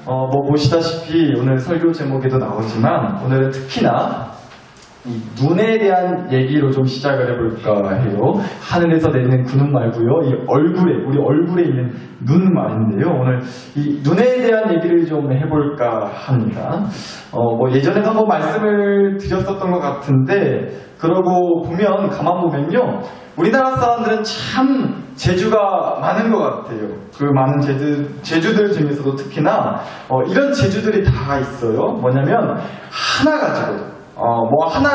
보시다시피 오늘 설교 제목에도 나오지만 오늘은 특히나 이 눈에 대한 얘기로 좀 시작을 해볼까 해요. 하늘에서 내리는 그 눈 말고요. 우리 얼굴에 있는 눈 말인데요. 오늘 이 눈에 대한 얘기를 좀 해볼까 합니다. 예전에 한번 말씀을 드렸었던 것 같은데, 그러고 보면, 가만 보면요. 우리나라 사람들은 참 재주가 많은 것 같아요. 그 많은 재주들 중에서도 특히나, 이런 재주들이 다 있어요. 뭐냐면, 하나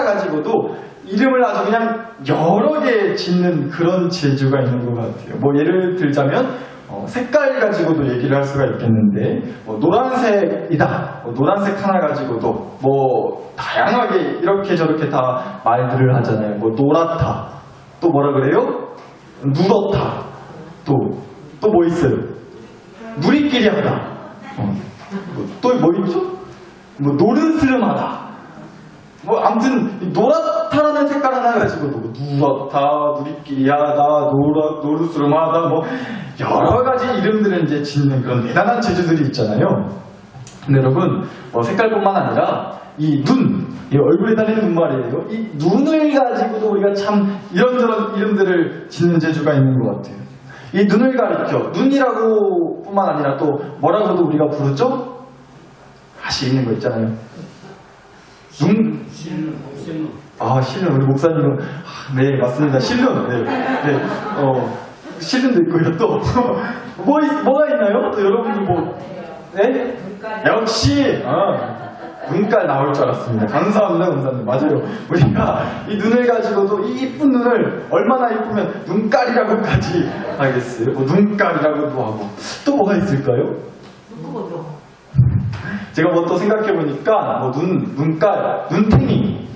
가지고도 이름을 아주 그냥 여러 개 짓는 그런 재주가 있는 것 같아요. 예를 들자면 색깔 가지고도 얘기를 할 수가 있겠는데, 노란색이다. 노란색 하나 가지고도 다양하게 이렇게 저렇게 다 말들을 하잖아요. 노랗다. 또 뭐라 그래요? 누렇다. 또 뭐 있어요? 누리끼리 하다. 또 뭐 있죠? 노른스름하다. 아무튼 노랗다라는 색깔 하나 가지고도 누렇다, 누리끼리 하다, 노르스름하다, 여러 가지 이름들을 이제 짓는 그런 대단한 재주들이 있잖아요. 근데 여러분, 색깔뿐만 아니라 이 얼굴에 달리는 눈 말이에요. 이 눈을 가지고도 우리가 참 이런저런 이름들을 짓는 재주가 있는 것 같아요. 이 눈을 가리켜 눈이라고 뿐만 아니라 또 뭐라고도 우리가 부르죠? 있는 거 있잖아요. 실눈. 우리 목사님은, 네, 맞습니다. 실눈. 네. 실눈도 있고요. 또, 뭐가 있나요? 또 여러분들 네? 역시, 눈깔 나올 줄 알았습니다. 감사합니다, 감사합니다. 맞아요. 우리가 이 눈을 가지고도 이 이쁜 눈을 얼마나 이쁘면 눈깔이라고까지 하겠어요. 눈깔이라고도 하고. 또 뭐가 있을까요? 제가 또 생각해보니까, 눈깔, 눈탱이,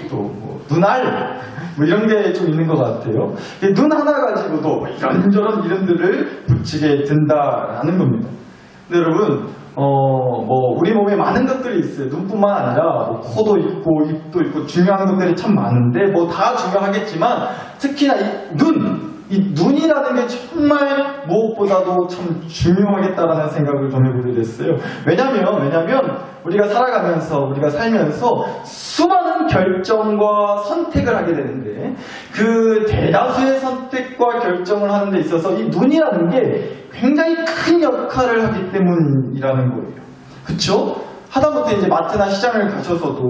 또 눈알, 이런 게 좀 있는 것 같아요. 눈 하나 가지고도 이런저런 이름들을 붙이게 된다라는 겁니다. 근데 여러분, 우리 몸에 많은 것들이 있어요. 눈뿐만 아니라, 코도 있고, 입도 있고, 중요한 것들이 참 많은데, 다 중요하겠지만, 특히나 이 눈이라는 게 정말 무엇보다도 참 중요하겠다라는 생각을 좀 해보게 됐어요. 왜냐면 우리가 살면서 수많은 결정과 선택을 하게 되는데, 그 대다수의 선택과 결정을 하는 데 있어서 이 눈이라는 게 굉장히 큰 역할을 하기 때문이라는 거예요. 그쵸? 하다못해 이제 마트나 시장을 가셔서도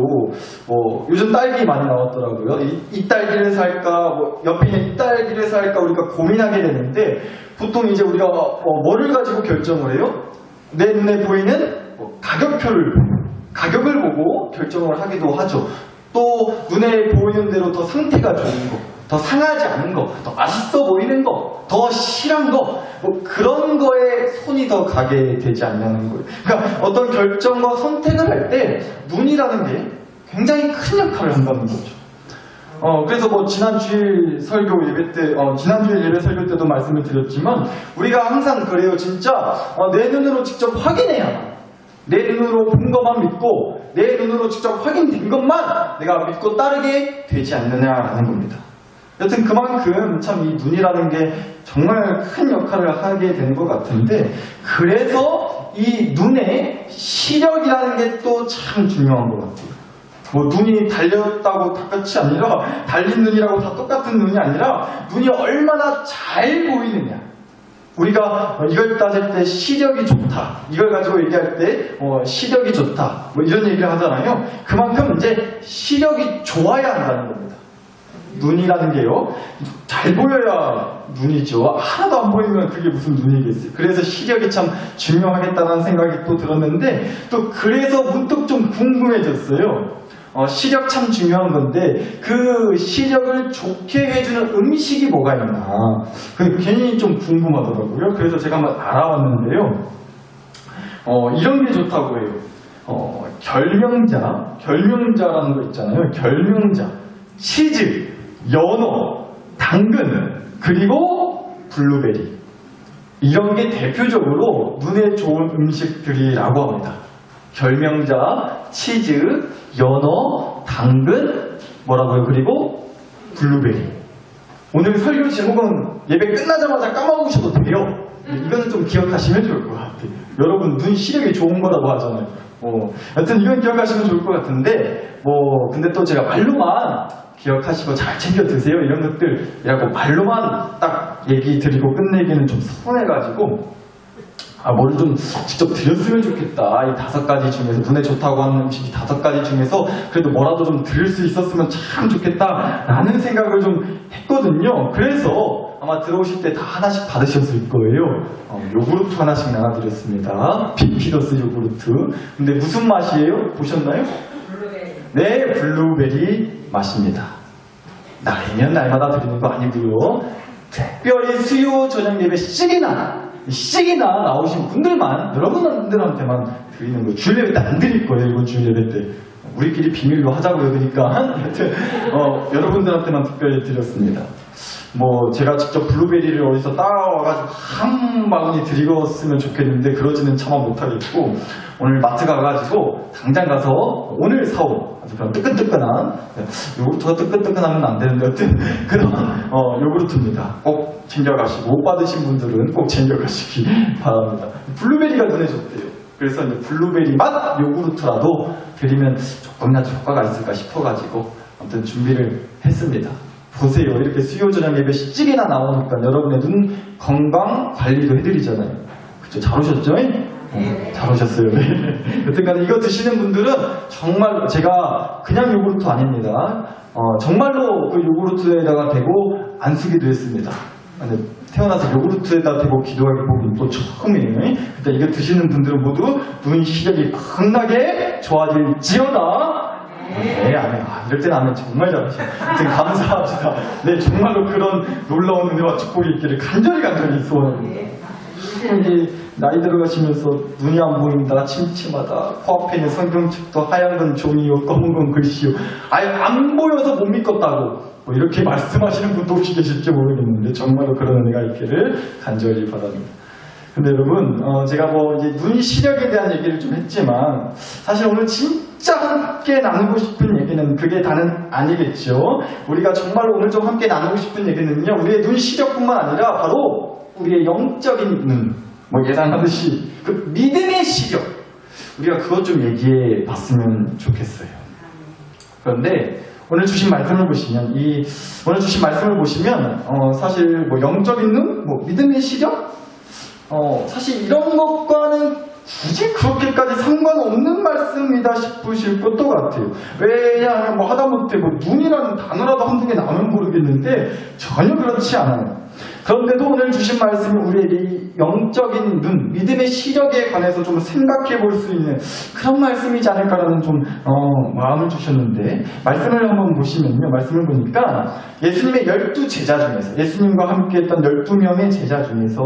요즘 딸기 많이 나왔더라고요. 이 딸기를 살까, 옆에 있는 이 딸기를 살까 우리가 고민하게 되는데, 보통 이제 우리가 뭐를 가지고 결정을 해요? 내 눈에 보이는 가격을 보고 결정을 하기도 하죠. 또 눈에 보이는 대로 더 상태가 좋은 거, 더 상하지 않은 거, 더 맛있어 보이는 거, 더 실한 거, 그런 거에 손이 더 가게 되지 않냐는 거예요. 그러니까 어떤 결정과 선택을 할 때 눈이라는 게 굉장히 큰 역할을 한다는 거죠. 그래서 지난주일 예배 설교 때도 말씀을 드렸지만, 우리가 항상 그래요. 진짜 내 눈으로 직접 확인해야, 내 눈으로 본 것만 믿고 내 눈으로 직접 확인된 것만 내가 믿고 따르게 되지 않느냐라는 겁니다. 여튼 그만큼 참 이 눈이라는 게 정말 큰 역할을 하게 되는 것 같은데, 그래서 이 눈의 시력이라는 게 또 참 중요한 것 같아요. 눈이 달렸다고 다 끝이 아니라, 달린 눈이라고 다 똑같은 눈이 아니라, 눈이 얼마나 잘 보이느냐. 우리가 이걸 따질 때 시력이 좋다, 이걸 가지고 얘기할 때 시력이 좋다, 이런 얘기를 하잖아요. 그만큼 이제 시력이 좋아야 한다는 겁니다. 눈이라는 게요, 잘 보여야 눈이죠. 하나도 안 보이면 그게 무슨 눈이겠어요. 그래서 시력이 참 중요하겠다는 생각이 또 들었는데, 또 그래서 문득 좀 궁금해졌어요. 시력 참 중요한 건데, 그 시력을 좋게 해주는 음식이 뭐가 있나, 그게 괜히 좀 궁금하더라고요. 그래서 제가 한번 알아봤는데요. 이런 게 좋다고 해요. 결명자라는 거 있잖아요. 결명자, 치즈, 연어, 당근, 그리고 블루베리, 이런 게 대표적으로 눈에 좋은 음식들이라고 합니다. 결명자, 치즈, 연어, 당근, 그리고 블루베리. 오늘 설교 제목은 예배 끝나자마자 까먹으셔도 돼요. 이거는 좀 기억하시면 좋을 것 같아요. 여러분 눈 시력이 좋은 거라고 하잖아요. 여튼 이건 기억하시면 좋을 것 같은데 근데 또 제가 말로만 기억하시고 잘 챙겨 드세요 이런 것들이라고 말로만 딱 얘기 드리고 끝내기는 좀 서운해가지고 뭐를 좀 직접 드렸으면 좋겠다. 이 5가지 중에서 눈에 좋다고 하는 음식이 5가지 중에서 그래도 뭐라도 좀 드릴 수 있었으면 참 좋겠다 라는 생각을 좀 했거든요. 그래서 아마 들어오실 때 다 하나씩 받으셨을 거예요. 요구르트 하나씩 나눠드렸습니다. 빅피더스 요구르트. 근데 무슨 맛이에요? 보셨나요? 블루베리. 네, 블루베리 맛입니다. 날이면 날마다 드리는 거 아니고요. 특별히 수요 저녁 예배 시기나 나오신 분들만, 여러분들한테만 드리는 거예요. 주일 예배 때 안 드릴 거예요. 이번 주일 예배 때. 우리끼리 비밀로 하자고요. 그러니까 하여튼 여러분들한테만 특별히 드렸습니다. 제가 직접 블루베리를 어디서 따와가지고 한 바구니 드리었으면 좋겠는데 그러지는 차마 못하겠고, 오늘 마트 가가지고 당장 가서 오늘 사온 아주 그런 뜨끈뜨끈한, 요구르트가 뜨끈뜨끈하면 안 되는데 여튼 그런 요구르트입니다. 꼭 챙겨가시고, 못 받으신 분들은 꼭 챙겨가시기 바랍니다. 블루베리가 눈에 좋대요. 그래서 이제 블루베리 맛 요구르트라도 드리면 조금이라도 효과가 있을까 싶어가지고 아무튼 준비를 했습니다. 보세요. 이렇게 수요 저녁 예배 시찍이나 나오니까 여러분의 눈 건강 관리도 해드리잖아요. 그쵸? 잘 오셨죠? 잘 오셨어요. 여튼간에 이거 드시는 분들은 정말 제가 그냥 요구르트 아닙니다. 정말로 그 요구르트에다가 대고 안수기도 했습니다. 태어나서 요구르트에다 대고 기도하기 보긴 또 처음이에요. 그러니까 이거 드시는 분들은 모두 눈 시력이 극나게 좋아질지어다. 네, 이럴 때는 하면 정말 잘하시네요. 하여튼 감사합니다. 네, 정말로 그런 놀라운 은혜와 축복이 있기를 간절히 소원합니다. 나이 들어가시면서 눈이 안 보인다, 침침하다, 코앞에 있는 성경책도 하얀 건 종이요, 검은 건 글씨요, 아예 안 보여서 못 믿겠다고 이렇게 말씀하시는 분도 혹시 계실지 모르겠는데 정말로 그런 은혜가 있기를 간절히 바랍니다. 근데 여러분, 제가 이제 눈 시력에 대한 얘기를 좀 했지만, 사실 오늘 진짜 함께 나누고 싶은 얘기는 그게 다는 아니겠죠. 우리가 정말로 오늘 좀 함께 나누고 싶은 얘기는요, 우리의 눈 시력뿐만 아니라 바로 우리의 영적인 눈, 예상하듯이 그 믿음의 시력, 우리가 그것 좀 얘기해 봤으면 좋겠어요. 그런데 오늘 주신 말씀을 보시면, 사실 영적인 눈, 믿음의 시력, 사실 이런 것과는 굳이 그렇게까지 상관없는 말씀이다 싶으실 것도 같아요. 왜냐하면 하다못해 눈이라는 단어라도 한두 개 나오면 모르겠는데 전혀 그렇지 않아요. 그런데도 오늘 주신 말씀이 우리에게 영적인 눈, 믿음의 시력에 관해서 좀 생각해 볼 수 있는 그런 말씀이지 않을까라는 좀 마음을 주셨는데, 말씀을 한번 보시면요, 말씀을 보니까 예수님의 12제자 중에서, 예수님과 함께 했던 12명의 제자 중에서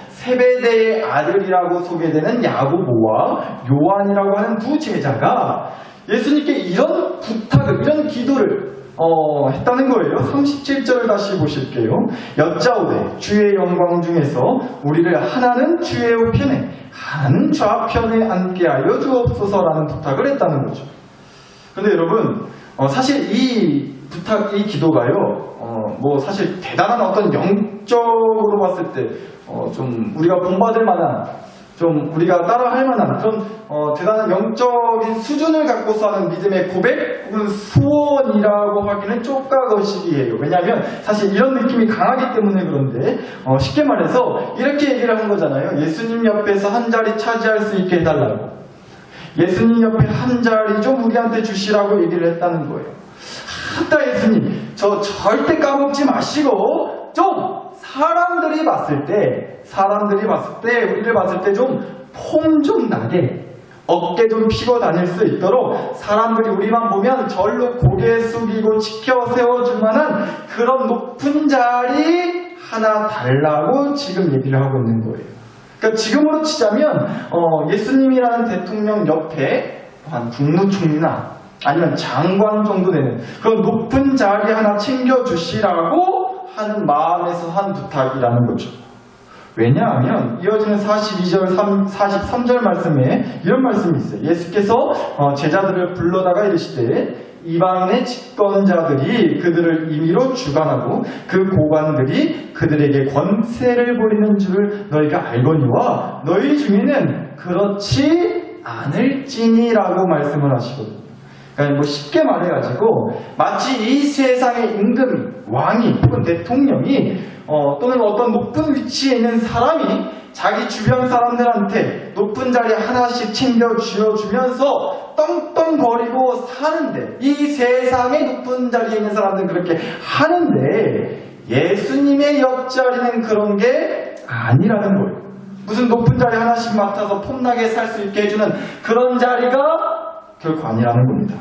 세베대의 아들이라고 소개되는 야고보와 요한이라고 하는 두 제자가 예수님께 이런 부탁을, 이런 기도를 했다는 거예요. 37절을 다시 보실게요. 여짜오되 주의 영광 중에서 우리를 하나는 주의 우편에, 하나는 좌편에 앉게 하여 주옵소서라는 부탁을 했다는 거죠. 근데 여러분, 사실 이 부탁, 이 기도가요, 사실 대단한 어떤 영적으로 봤을 때 좀 우리가 본받을 만한, 좀 우리가 따라할 만한 그런 대단한 영적인 수준을 갖고서 하는 믿음의 고백 혹은 소원이라고 하기는 쪽가거시기예요. 왜냐하면 사실 이런 느낌이 강하기 때문에 그런데, 쉽게 말해서 이렇게 얘기를 한 거잖아요. 예수님 옆에서 한 자리 차지할 수 있게 해달라고, 예수님 옆에 한 자리 좀 우리한테 주시라고 얘기를 했다는 거예요. 아따 예수님, 저 절대 까먹지 마시고 좀 사람들이 봤을 때, 우리를 봤을 때 좀 폼 좀 나게, 어깨 좀 피고 다닐 수 있도록 사람들이 우리만 보면 절로 고개 숙이고 지켜 세워줄 만한 그런 높은 자리 하나 달라고 지금 얘기를 하고 있는 거예요. 그러니까 지금으로 치자면 예수님이라는 대통령 옆에 한 국무총리나 아니면 장관 정도 되는 그런 높은 자리 하나 챙겨주시라고 하는 마음에서 한 부탁이라는 거죠. 왜냐하면 이어지는 42절, 43절 말씀에 이런 말씀이 있어요. 예수께서 제자들을 불러다가 이르시되 이방인의 집권자들이 그들을 임의로 주관하고 그 고관들이 그들에게 권세를 부리는 줄을 너희가 알거니와 너희 중에는 그렇지 않을지니라고 말씀을 하시거든요. 그러니까 뭐 쉽게 말해가지고 마치 이 세상의 임금, 왕이 혹은 대통령이 또는 어떤 높은 위치에 있는 사람이 자기 주변 사람들한테 높은 자리 하나씩 챙겨 쥐어주면서 떵떵거리고 사는데, 이 세상의 높은 자리에 있는 사람들은 그렇게 하는데 예수님의 옆자리는 그런 게 아니라는 거예요. 무슨 높은 자리 하나씩 맡아서 폼나게 살 수 있게 해주는 그런 자리가 결코 아니라는 겁니다.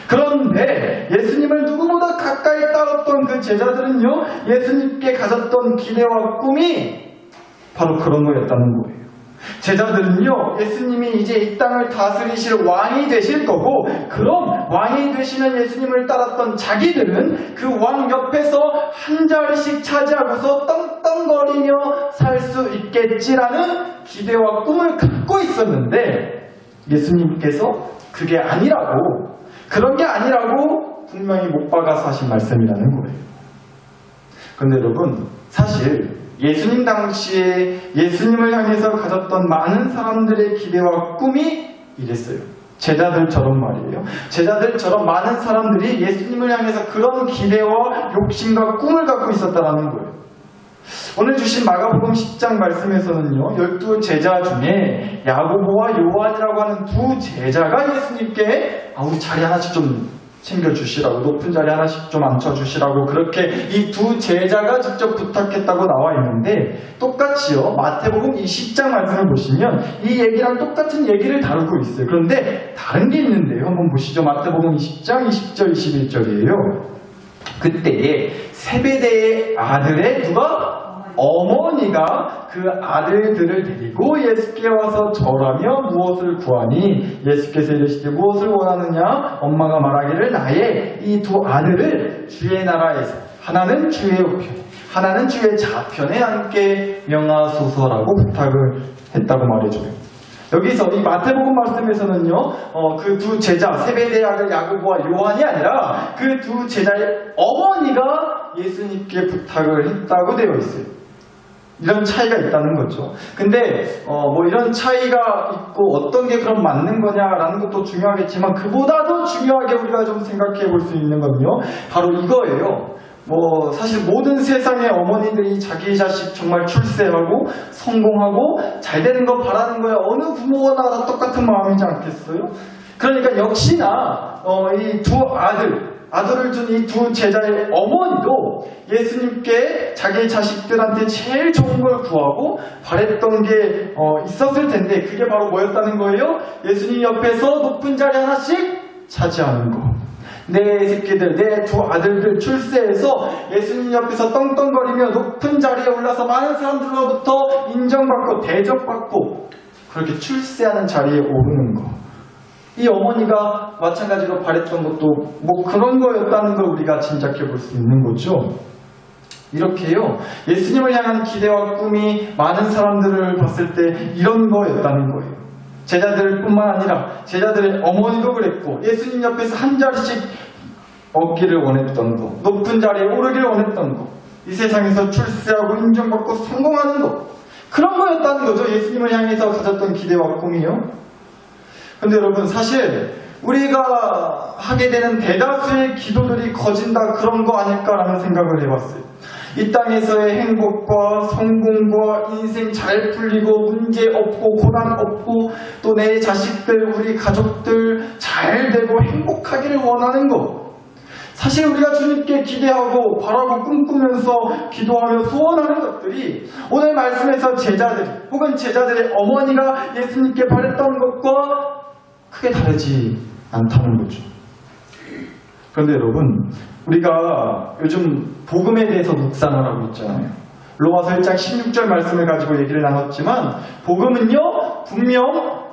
그런데 예수님을 누구보다 가까이 따랐던 그 제자들은요, 예수님께 가졌던 기대와 꿈이 바로 그런 거였다는 거예요. 제자들은요, 예수님이 이제 이 땅을 다스리실 왕이 되실 거고, 그럼 왕이 되시는 예수님을 따랐던 자기들은 그 왕 옆에서 한 자리씩 차지하고서 떵떵거리며 살 수 있겠지라는 기대와 꿈을 갖고 있었는데, 예수님께서 그게 아니라고, 그런 게 아니라고 분명히 못 박아서 하신 말씀이라는 거예요. 그런데 여러분, 사실 예수님 당시에 예수님을 향해서 가졌던 많은 사람들의 기대와 꿈이 이랬어요. 제자들처럼 말이에요. 제자들처럼 많은 사람들이 예수님을 향해서 그런 기대와 욕심과 꿈을 갖고 있었다는 거예요. 오늘 주신 마가복음 10장 말씀에서는요, 12 제자 중에 야고보와 요한이라고 하는 두 제자가 예수님께 우리 자리 하나씩 좀 챙겨주시라고, 높은 자리 하나씩 좀 앉혀주시라고 그렇게 이 두 제자가 직접 부탁했다고 나와 있는데, 똑같이요 마태복음 20장 말씀을 보시면 이 얘기랑 똑같은 얘기를 다루고 있어요. 그런데 다른 게 있는데요, 한번 보시죠. 마태복음 20장 20절 21절이에요. 그때에 세베대의 아들의 누가? 어머니가 그 아들들을 데리고 예수께 와서 절하며 무엇을 구하니 예수께서 이르시되 무엇을 원하느냐? 엄마가 말하기를 나의 이 두 아들을 주의 나라에서 하나는 주의 우편 하나는 주의 좌편에 앉게 명하소서라고 부탁을 했다고 말해줘요. 여기서 이 마태복음 말씀에서는요, 그 두 제자 세베대의 아들 야고보와 요한이 아니라 그 두 제자의 어머니가 예수님께 부탁을 했다고 되어 있어요. 이런 차이가 있다는 거죠. 근데 뭐 이런 차이가 있고 어떤 게 그럼 맞는 거냐라는 것도 중요하겠지만, 그보다도 중요하게 우리가 좀 생각해 볼 수 있는 건요, 바로 이거예요. 뭐 사실 모든 세상의 어머니들이 자기 자식 정말 출세하고 성공하고 잘 되는 거 바라는 거야. 어느 부모나 다 똑같은 마음이지 않겠어요? 그러니까 역시나 이 두 아들을 둔 이 두 제자의 어머니도 예수님께 자기 자식들한테 제일 좋은 걸 구하고 바랬던 게 있었을 텐데, 그게 바로 뭐였다는 거예요? 예수님 옆에서 높은 자리 하나씩 차지하는 거. 내 새끼들, 내 두 아들들 출세해서 예수님 옆에서 떵떵거리며 높은 자리에 올라서 많은 사람들로부터 인정받고 대접받고 그렇게 출세하는 자리에 오르는 거. 이 어머니가 마찬가지로 바랬던 것도 뭐 그런 거였다는 걸 우리가 짐작해 볼 수 있는 거죠. 이렇게요, 예수님을 향한 기대와 꿈이 많은 사람들을 봤을 때 이런 거였다는 거예요. 제자들뿐만 아니라 제자들의 어머니도 그랬고, 예수님 옆에서 한 자리씩 얻기를 원했던 거, 높은 자리에 오르기를 원했던 거, 이 세상에서 출세하고 인정받고 성공하는 거, 그런 거였다는 거죠. 예수님을 향해서 가졌던 기대와 꿈이요. 근데 여러분, 사실 우리가 하게 되는 대다수의 기도들이 거진다 그런 거 아닐까라는 생각을 해봤어요. 이 땅에서의 행복과 성공과 인생 잘 풀리고 문제 없고 고난 없고 또 내 자식들, 우리 가족들 잘 되고 행복하기를 원하는 것, 사실 우리가 주님께 기대하고 바라고 꿈꾸면서 기도하며 소원하는 것들이 오늘 말씀에서 제자들 혹은 제자들의 어머니가 예수님께 바랬던 것과 크게 다르지 않다는 거죠. 그런데 여러분, 우리가 요즘 복음에 대해서 묵상을 하고 있잖아요. 로마서 1장 16절 말씀을 가지고 얘기를 나눴지만, 복음은요 분명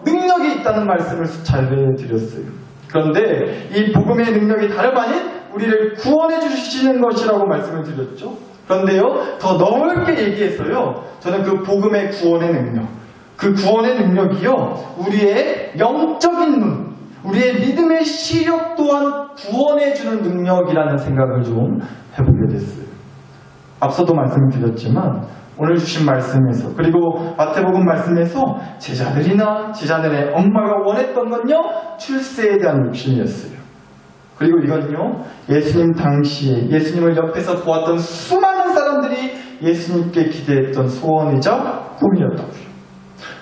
능력이 있다는 말씀을 수차례 드렸어요. 그런데 이 복음의 능력이 다름 아닌 우리를 구원해 주시는 것이라고 말씀을 드렸죠. 그런데요, 더 넓게 얘기해서요, 저는 그 복음의 구원의 능력, 그 구원의 능력이요, 우리의 영적인 눈, 우리의 믿음의 시력 또한 구원해주는 능력이라는 생각을 좀 해보게 됐어요. 앞서도 말씀을 드렸지만 오늘 주신 말씀에서 그리고 마태복음 말씀에서 제자들의 엄마가 원했던 건요 출세에 대한 욕심이었어요. 그리고 이건요 예수님 당시에 예수님을 옆에서 보았던 수많은 사람들이 예수님께 기대했던 소원이자 꿈이었다고요.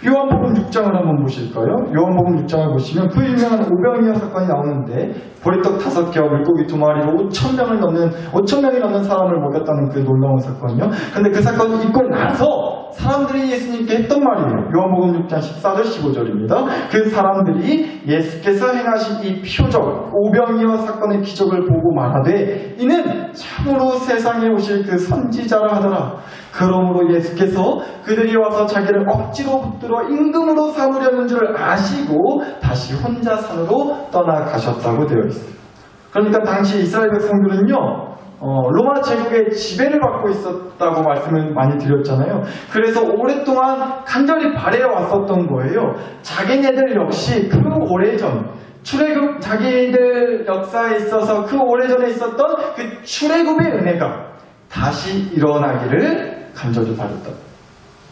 요한복음 6장을 한번 보실까요? 요한복음 6장을 보시면 그 유명한 오병이어 사건이 나오는데 보리떡 5개와 물고기 2마리로 5,000명이 넘는 사람을 먹였다는 그 놀라운 사건이요. 근데 그 사건이 있고 나서 사람들이 예수님께 했던 말이에요. 요한복음 6장 14절 15절입니다. 그 사람들이 예수께서 행하신 이 표적 오병이어 사건의 기적을 보고 말하되 이는 참으로 세상에 오실 그 선지자라 하더라. 그러므로 예수께서 그들이 와서 자기를 억지로 붙들어 임금으로 삼으려는 줄 아시고 다시 혼자 산으로 떠나가셨다고 되어 있어요. 그러니까 당시 이스라엘 백성들은요 로마 제국의 지배를 받고 있었다고 말씀을 많이 드렸잖아요. 그래서 오랫동안 간절히 바래왔었던 거예요. 자기네들 역시 그 오래전 출애굽 자기들 역사에 있어서 그 오래전에 있었던 그 출애굽의 은혜가 다시 일어나기를 간절히 바랬다.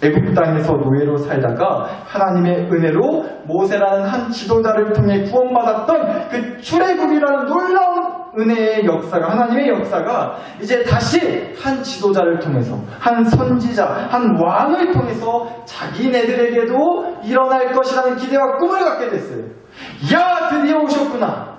애굽 땅에서 노예로 살다가 하나님의 은혜로 모세라는 한 지도자를 통해 구원받았던 그 출애굽이라는 놀라운 은혜의 역사가 하나님의 역사가 이제 다시 한 지도자를 통해서 한 선지자, 한 왕을 통해서 자기네들에게도 일어날 것이라는 기대와 꿈을 갖게 됐어요. 야 드디어 오셨구나.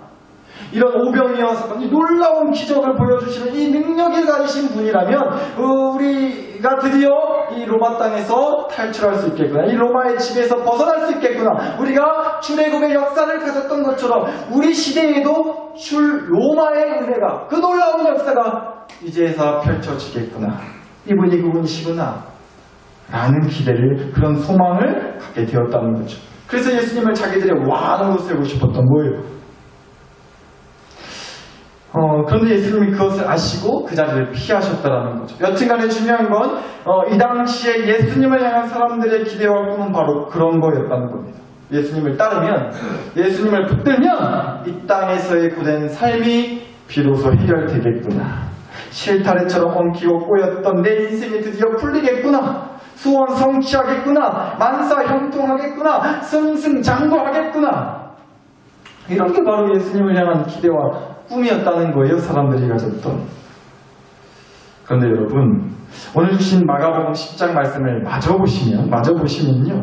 이런 오병이어 사건, 이 놀라운 기적을 보여주시는 이 능력을 가지신 분이라면 우리가 드디어 이 로마 땅에서 탈출할 수 있겠구나. 이 로마의 지배에서 벗어날 수 있겠구나. 우리가 출애굽의 역사를 가졌던 것처럼 우리 시대에도 로마의 은혜가 그 놀라운 역사가 이제서 펼쳐지겠구나. 이분이 그분이시구나. 라는 기대를 그런 소망을 갖게 되었다는 거죠. 그래서 예수님을 자기들의 왕으로 세우고 싶었던 거예요. 그런데 예수님이 그것을 아시고 그 자리를 피하셨다라는 거죠. 여튼간에 중요한 건 이 당시에 예수님을 향한 사람들의 기대와 꿈은 바로 그런 거였다는 겁니다. 예수님을 따르면, 예수님을 붙들면 이 땅에서의 고된 삶이 비로소 해결되겠구나. 실타래처럼 엉키고 꼬였던 내 인생이 드디어 풀리겠구나. 소원 성취하겠구나. 만사 형통하겠구나. 승승장구하겠구나. 이런 게 바로 예수님을 향한 기대와 꿈이었다는 거예요. 사람들이 가졌던. 그런데 여러분 오늘 주신 마가복음 10장 말씀을 마저 보시면요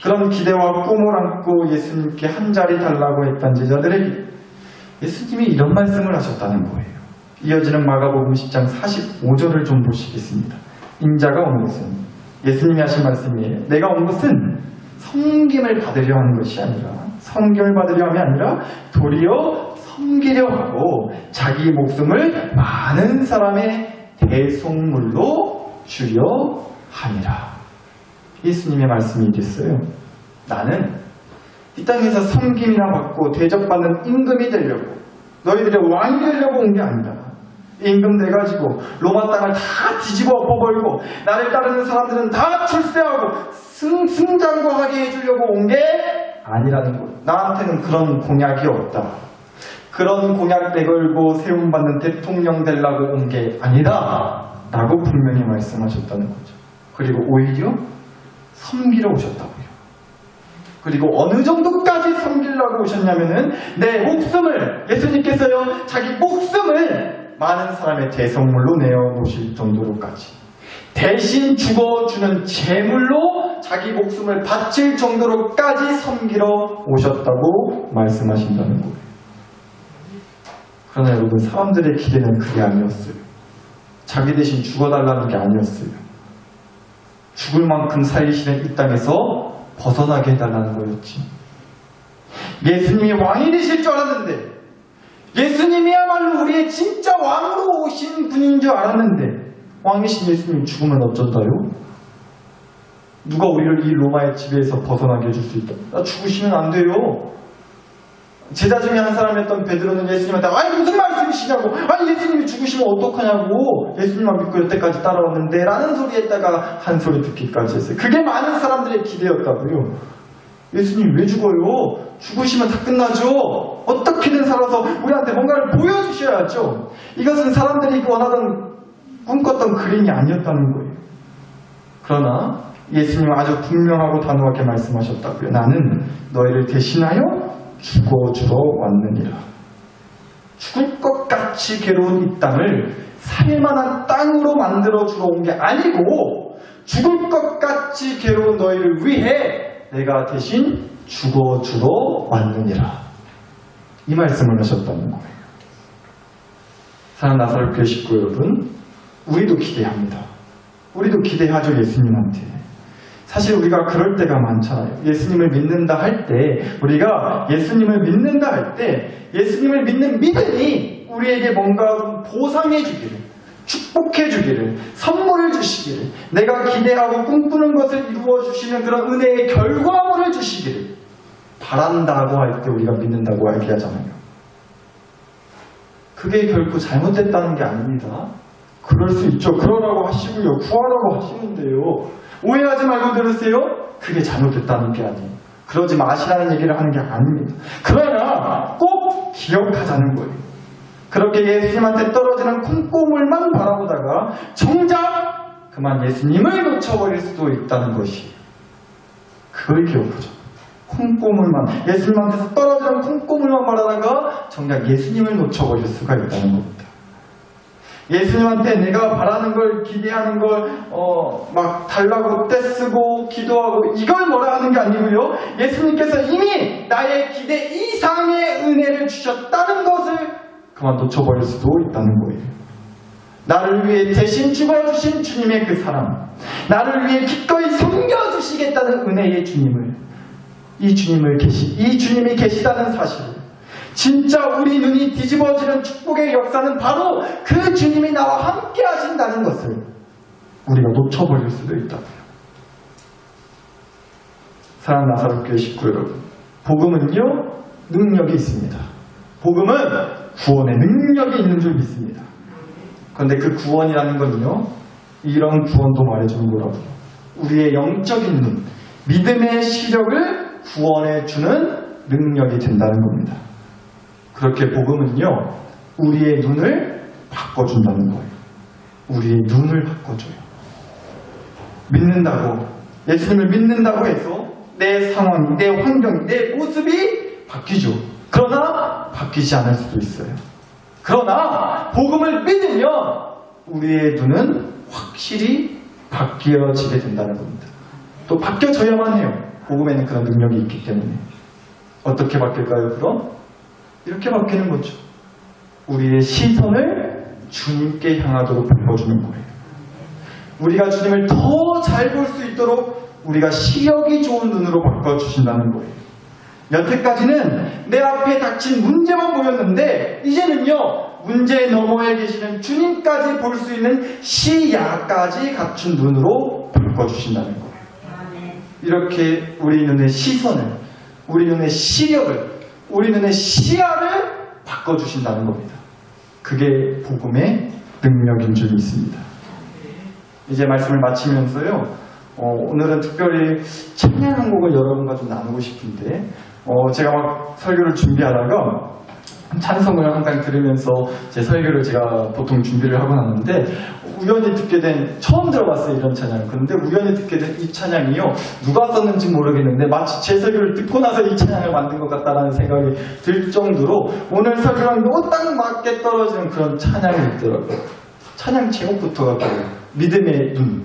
그런 기대와 꿈을 안고 예수님께 한 자리 달라고 했던 제자들에게 예수님이 이런 말씀을 하셨다는 거예요. 이어지는 마가복음 10장 45절을 좀 보시겠습니다. 인자가 온 것은 예수님이 하신 말씀이에요. 내가 온 것은 섬김을 받으려 하는 것이 아니라 섬김을 받으려 함이 아니라 도리어 섬기려 하고 자기 목숨을 많은 사람의 대속물로 주려 함이라. 예수님의 말씀이 됐어요. 나는 이 땅에서 섬김이나 받고 대접받는 임금이 되려고 너희들의 왕이 되려고 온 게 아니다. 임금 돼가지고 로마 땅을 다 뒤집어 엎어버리고 나를 따르는 사람들은 다 출세하고 승승장구하게 해주려고 온 게 아니라는 것. 나한테는 그런 공약이 없다. 그런 공약 내걸고 세움받는 대통령 되려고 온 게 아니다 라고 분명히 말씀하셨다는 거죠. 그리고 오히려 섬기러 오셨다고요. 그리고 어느 정도까지 섬기려고 오셨냐면은 내 목숨을 예수님께서요 자기 목숨을 많은 사람의 대성물로 내어놓으실 정도로까지 대신 죽어주는 제물로 자기 목숨을 바칠 정도로까지 섬기러 오셨다고 말씀하신다는 거예요. 그러나 여러분 사람들의 기대는 그게 아니었어요. 자기 대신 죽어달라는 게 아니었어요. 죽을 만큼 살리시는 이 땅에서 벗어나게 해달라는 거였지. 예수님이 왕이 되실 줄 알았는데 예수님이야말로 우리의 진짜 왕으로 오신 분인 줄 알았는데 왕이신 예수님이 죽으면 어쩐다요? 누가 우리를 이 로마의 지배에서 벗어나게 해줄 수 있다? 나 죽으시면 안 돼요. 제자 중에 한 사람이었던 베드로는 예수님한테 아니 무슨 말씀이시냐고, 아니 예수님이 죽으시면 어떡하냐고, 예수님만 믿고 여태까지 따라왔는데 라는 소리 했다가 한 소리 듣기까지 했어요. 그게 많은 사람들의 기대였다고요. 예수님 왜 죽어요? 죽으시면 다 끝나죠. 어떻게든 살아서 우리한테 뭔가를 보여주셔야죠. 이것은 사람들이 원하던 꿈꿨던 그림이 아니었다는 거예요. 그러나 예수님은 아주 분명하고 단호하게 말씀하셨다고요. 나는 너희를 대신하여 죽어주러 왔느니라. 죽을 것 같이 괴로운 이 땅을 살만한 땅으로 만들어주러 온 게 아니고 죽을 것 같이 괴로운 너희를 위해 내가 대신 죽어주러 왔느니라. 이 말씀을 하셨다는 거예요. 사랑하는 나사렛 교회 식구 여러분, 우리도 기대합니다. 우리도 기대하죠, 예수님한테. 사실 우리가 그럴 때가 많잖아요. 예수님을 믿는다 할 때, 우리가 예수님을 믿는다 할 때, 예수님을 믿는 믿음이 우리에게 뭔가 보상해 주기를, 축복해 주기를, 선물을 주시기를, 내가 기대하고 꿈꾸는 것을 이루어 주시는 그런 은혜의 결과물을 주시기를 바란다고 할 때 우리가 믿는다고 얘기하잖아요. 그게 결코 잘못됐다는 게 아닙니다. 그럴 수 있죠. 그러라고 하시고요. 구하라고 하시는데요. 오해하지 말고 들으세요. 그게 잘못됐다는 게 아니에요. 그러지 마시라는 얘기를 하는 게 아닙니다. 그러나 꼭 기억하자는 거예요. 그렇게 예수님한테 떨어지는 콩고물만 바라보다가 정작 그만 예수님을 놓쳐버릴 수도 있다는 것이, 그걸 기억하죠. 콩고물만, 예수님한테서 떨어지는 콩고물만 바라다가 정작 예수님을 놓쳐버릴 수가 있다는 겁니다. 예수님한테 내가 바라는 걸, 기대하는 걸 막 달라고 떼쓰고 기도하고 이걸 뭐라 하는 게 아니고요. 예수님께서 이미 나의 기대 이상의 은혜를 주셨다는 것을 그만 놓쳐버릴 수도 있다는 거예요. 나를 위해 대신 죽어주신 주님의 그 사랑, 나를 위해 기꺼이 섬겨주시겠다는 은혜의 주님을, 이 주님이 계시다는 사실을, 진짜 우리 눈이 뒤집어지는 축복의 역사는 바로 그 주님이 나와 함께 하신다는 것을 우리가 놓쳐버릴 수도 있다고요. 사랑하는 나사렛 교회 식구 여러분, 복음은요, 능력이 있습니다. 복음은 구원의 능력이 있는 줄 믿습니다. 그런데 그 구원이라는 건요, 이런 구원도 말해주는 거라고요. 우리의 영적인 눈, 믿음의 시력을 구원해주는 능력이 된다는 겁니다. 그렇게 복음은요, 우리의 눈을 바꿔준다는 거예요. 우리의 눈을 바꿔줘요. 믿는다고, 예수님을 믿는다고 해서 내 상황이, 내 환경이, 내 모습이 바뀌죠. 그러나 바뀌지 않을 수도 있어요. 그러나 복음을 믿으면 우리의 눈은 확실히 바뀌어지게 된다는 겁니다. 또 바뀌어져야만 해요. 복음에는 그런 능력이 있기 때문에. 어떻게 바뀔까요, 그럼? 이렇게 바뀌는 거죠. 우리의 시선을 주님께 향하도록 바꿔주는 거예요. 우리가 주님을 더 잘 볼 수 있도록 우리가 시력이 좋은 눈으로 바꿔주신다는 거예요. 여태까지는 내 앞에 닥친 문제만 보였는데 이제는요, 문제 너머에 계시는 주님까지 볼 수 있는 시야까지 갖춘 눈으로 바꿔주신다는 거예요. 이렇게 우리 눈의 시선을, 우리 눈의 시력을, 우리 눈의 시야를 바꿔주신다는 겁니다. 그게 복음의 능력인 줄 믿습니다. 이제 말씀을 마치면서요, 오늘은 특별히 찬양 한 곡을 여러분과 좀 나누고 싶은데, 제가 막 설교를 준비하다가 찬송을 항상 들으면서 제 설교를 제가 보통 준비를 하고 나는데, 우연히 듣게 된, 처음 들어봤어요, 이런 찬양. 그런데 우연히 듣게 된 이 찬양이요, 누가 썼는지 모르겠는데 마치 제 설교를 듣고 나서 이 찬양을 만든 것 같다라는 생각이 들 정도로 오늘 설교랑 너무 딱 맞게 떨어지는 그런 찬양이 있더라고요. 찬양 제목부터가 믿음의 눈,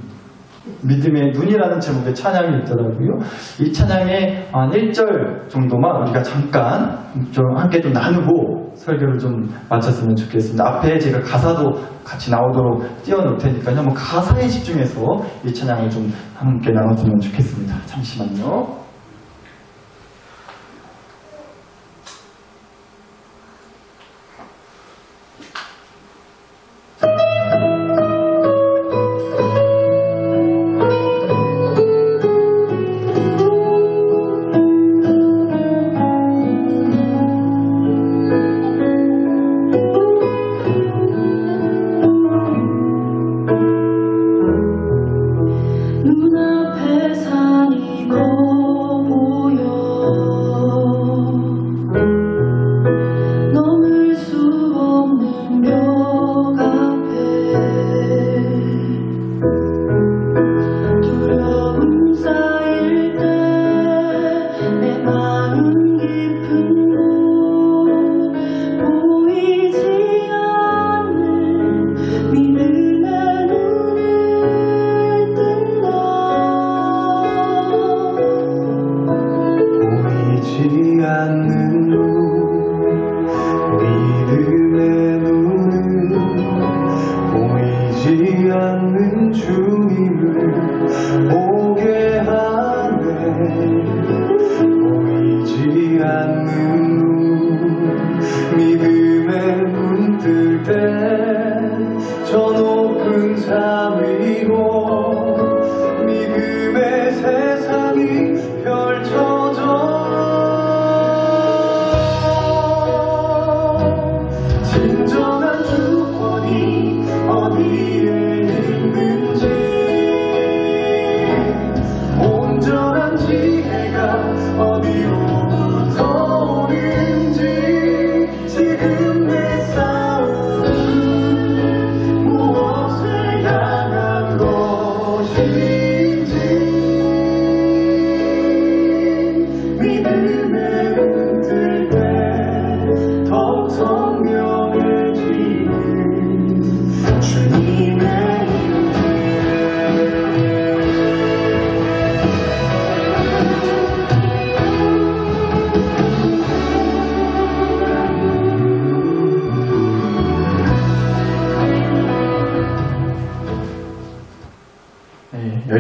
믿음의 눈이라는 제목의 찬양이 있더라고요. 이 찬양의 한 1절 정도만 우리가 잠깐 좀 함께 좀 나누고 설교를 좀 마쳤으면 좋겠습니다. 앞에 제가 가사도 같이 나오도록 띄워놓을 테니까요. 한번 가사에 집중해서 이 찬양을 좀 함께 나눴으면 좋겠습니다. 잠시만요. 눈앞에 산이 고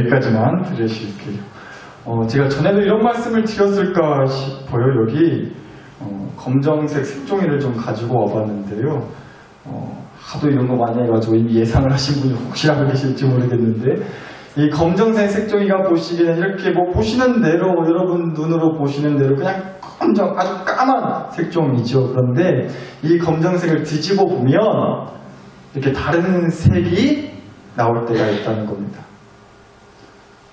여기까지만 들으실게요. 제가 전에도 이런 말씀을 드렸을까 싶어요. 여기 검정색 색종이를 좀 가지고 와봤는데요. 하도 이런 거 많이 해가지고 이미 예상을 하신 분이 혹시 알고 계실지 모르겠는데, 이 검정색 색종이가 보시기에는 이렇게 뭐 보시는 대로, 여러분 눈으로 보시는 대로 그냥 아주 까만 색종이죠. 그런데 이 검정색을 뒤집어 보면 이렇게 다른 색이 나올 때가 있다는 겁니다.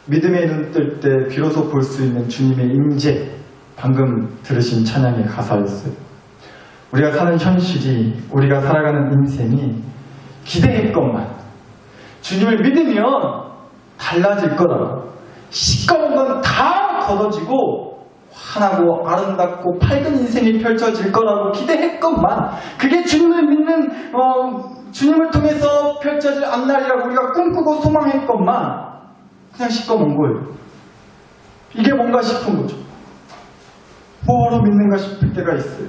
믿음의 눈 뜰 때 비로소 볼 수 있는 주님의 임재, 방금 들으신 찬양의 가사였어요. 우리가 사는 현실이, 우리가 살아가는 인생이 기대했건만 주님을 믿으면 달라질 거라고, 시꺼먼 건 다 걷어지고 환하고 아름답고 밝은 인생이 펼쳐질 거라고 기대했건만, 그게 주님을 믿는 주님을 통해서 펼쳐질 앞날이라고 우리가 꿈꾸고 소망했건만 그냥 시꺼먼 거예요. 이게 뭔가 싶은 거죠. 뭐로 믿는가 싶을 때가 있어요.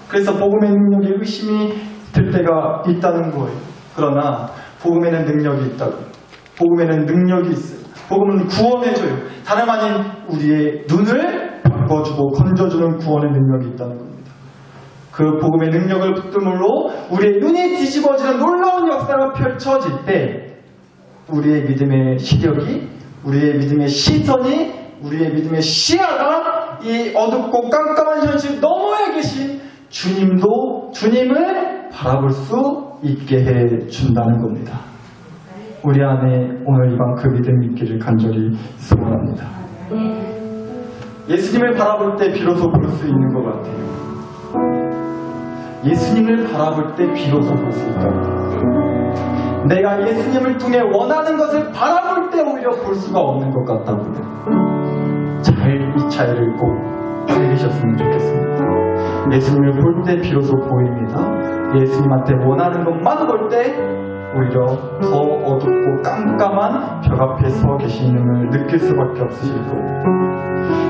그래서 복음의 능력에 의심이 들 때가 있다는 거예요. 그러나 복음에는 능력이 있다고. 복음에는 능력이 있어요. 복음은 구원해줘요. 다름 아닌 우리의 눈을 바꿔주고 건져주는 구원의 능력이 있다는 겁니다. 그 복음의 능력을 붙들므로 우리의 눈이 뒤집어지는 놀라운 역사가 펼쳐질 때 우리의 믿음의 시력이, 우리의 믿음의 시선이, 우리의 믿음의 시야가 이 어둡고 깜깜한 현실 너머에 계신 주님을 바라볼 수 있게 해준다는 겁니다. 우리 안에 오늘 이밤 그 믿음이 있기를 간절히 소원합니다. 예수님을 바라볼 때 비로소 볼 수 있는 것 같아요. 예수님을 바라볼 때 비로소 볼 수 있다. 내가 예수님을 통해 원하는 것을 바라볼 때 오히려 볼 수가 없는 것 같다고요. 잘 이 차이를 꼭 알리셨으면 좋겠습니다. 예수님을 볼 때 비로소 보입니다. 예수님한테 원하는 것만 볼 때 오히려 더 어둡고 깜깜한 벽 앞에 서 계시는 걸 느낄 수밖에 없으실 거예요.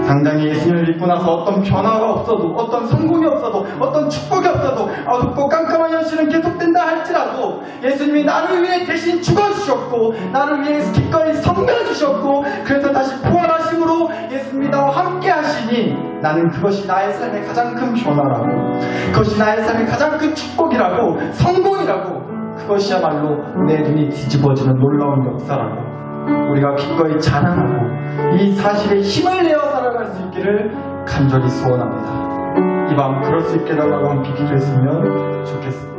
당장히 예수님을 믿고 나서 어떤 변화가 없어도, 어떤 성공이 없어도, 어떤 축복이 없어도, 어둡고 깜깜한 현실은 계속된다 할지라도 예수님이 나를 위해 대신 죽어주셨고 나를 위해 기꺼이 섬겨주셨고 그래서 다시 부활하심으로 예수님이 나와 함께 하시니 나는 그것이 나의 삶의 가장 큰 변화라고, 그것이 나의 삶의 가장 큰 축복이라고, 성공이라고, 그것이야말로 내 눈이 뒤집어지는 놀라운 역사라고 우리가 기꺼이 자랑하고 이 사실에 힘을 내어 살아갈 수 있기를 간절히 소원합니다. 이 밤 그럴 수 있게 해달라고 함께 기도했으면 좋겠습니다.